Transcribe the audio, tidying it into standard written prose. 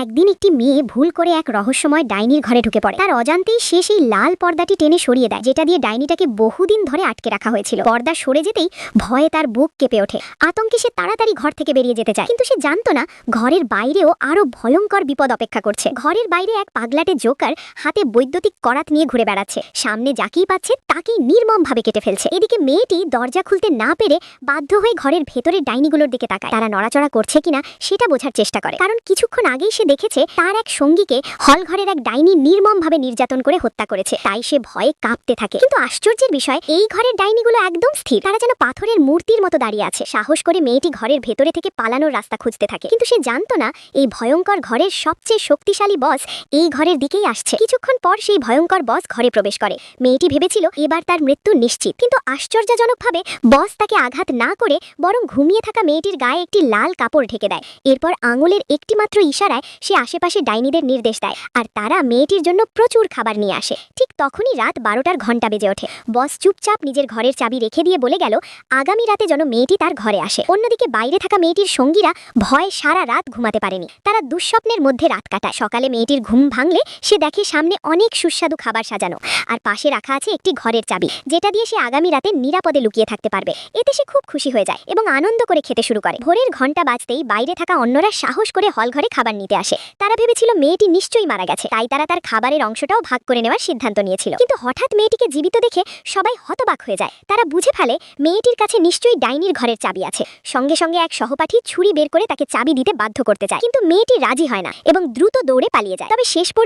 একদিন একটি মেয়ে ভুল করে এক রহস্যময় ডাইনির ঘরে ঢুকে পড়ে। তার অজান্তেই সে সেই লাল পর্দাটি টেনে সরিয়ে দেয়, যেটা দিয়ে ডাইনিটাকে বহুদিন ধরে আটকে রাখা হয়েছিল। পর্দা সরে যেতেই ভয়ে তার বুক কেঁপে ওঠে। আতঙ্কে সে তাড়াতাড়ি ঘর থেকে বেরিয়ে যেতে চায়, কিন্তু সে জানতো না ঘরের বাইরেও আরো ভয়ঙ্কর বিপদ অপেক্ষা করছে। ঘরের বাইরে এক পাগলাটে জোকার হাতে বৈদ্যুতিক করাত নিয়ে ঘুরে বেড়াচ্ছে, সামনে যাকেই পাচ্ছে তাকেই নির্মমভাবে কেটে ফেলছে। এদিকে মেয়েটি দরজা খুলতে না পেরে বাধ্য হয়ে ঘরের ভেতরের ডাইনিগুলোর দিকে তাকায়। তারা নড়াচড়া করছে কিনা সেটা বোঝার চেষ্টা করে, কারণ কিছুক্ষণ আগেই সে দেখেছে তার এক সঙ্গীকে হল ঘরের এক ডাইনি নির্মমভাবে নির্যাতন করে হত্যা করেছে। তাই সে ভয়ে কাঁপতে থাকে। কিন্তু আশ্চর্যের বিষয়, এই ঘরের ডাইনিগুলো একদম স্থির। তারা যেন পাথরের মূর্তির মতো দাঁড়িয়ে আছে। সাহস করে মেয়েটি ঘরের ভেতরে থেকে পালানোর রাস্তা খুঁজতে থাকে, কিন্তু সে জানতো না এই ভয়ঙ্কর ঘরের সবচেয়ে শক্তিশালী বস এই ঘরের দিকেই আসছে। কিছুক্ষণ পর সেই ভয়ঙ্কর বস ঘরে প্রবেশ করে। মেয়েটি ভেবেছিল এবার তার মৃত্যু নিশ্চিত, কিন্তু আশ্চর্যজনকভাবে বস তাকে আঘাত না করে বরং ঘুমিয়ে থাকা মেয়েটির গায়ে একটি লাল কাপড় ঢেকে দেয়। এরপর আঙুলের একটিমাত্র ইশারায় সে আশেপাশে ডাইনিদের নির্দেশ দেয়, আর তারা মেয়েটির জন্য প্রচুর খাবার নিয়ে আসে। ঠিক তখনই রাত 12টার ঘন্টা বেজে ওঠে। বস চুপচাপ নিজের ঘরের চাবি রেখে দিয়ে বলে গেল আগামী রাতে যেন মেয়েটি তার ঘরে আসে। অন্যদিকে বাইরে থাকা মেয়েটির সঙ্গীরা ভয়ে সারা রাত ঘুমাতে পারেনি। তারা দুঃস্বপ্নের মধ্যে রাত কাটায়। সকালে মেয়েটির ঘুম ভাঙলে সে দেখে সামনে অনেক সুস্বাদু খাবার সাজানো, আর পাশে রাখা আছে একটি ঘরের চাবি, যেটা দিয়ে সে আগামী রাতে নিরাপদে লুকিয়ে থাকতে পারবে। এতে সে খুব খুশি হয়ে যায় এবং আনন্দ করে খেতে শুরু করে। ভোরের ঘন্টা বাজতেই বাইরে থাকা অন্যরা সাহস করে হল ঘরে খাবার নিতে আসে। তারা ভেবেছিল মেয়েটি নিশ্চয়ই মারা গেছে, তাই তারা তার খাবারের অংশটাও ভাগ করে নেওয়ার সিদ্ধান্ত নিয়েছিল। কিন্তু হঠাৎ মেয়েটিকে জীবিত দেখে সবাই হতবাক হয়ে যায়। তারা বুঝে ফেলে মেয়েটির কাছে নিশ্চয়ই ডাইনির ঘরের চাবি আছে। সঙ্গে সঙ্গে এক সহপাঠী ছুরি বের করে তাকে চাবি দিতে বাধ্য করতে চায়, কিন্তু মেয়েটি রাজি হয় না এবং দ্রুত দৌড়ে পালিয়ে যায়। তবে শেষ পর্যন্ত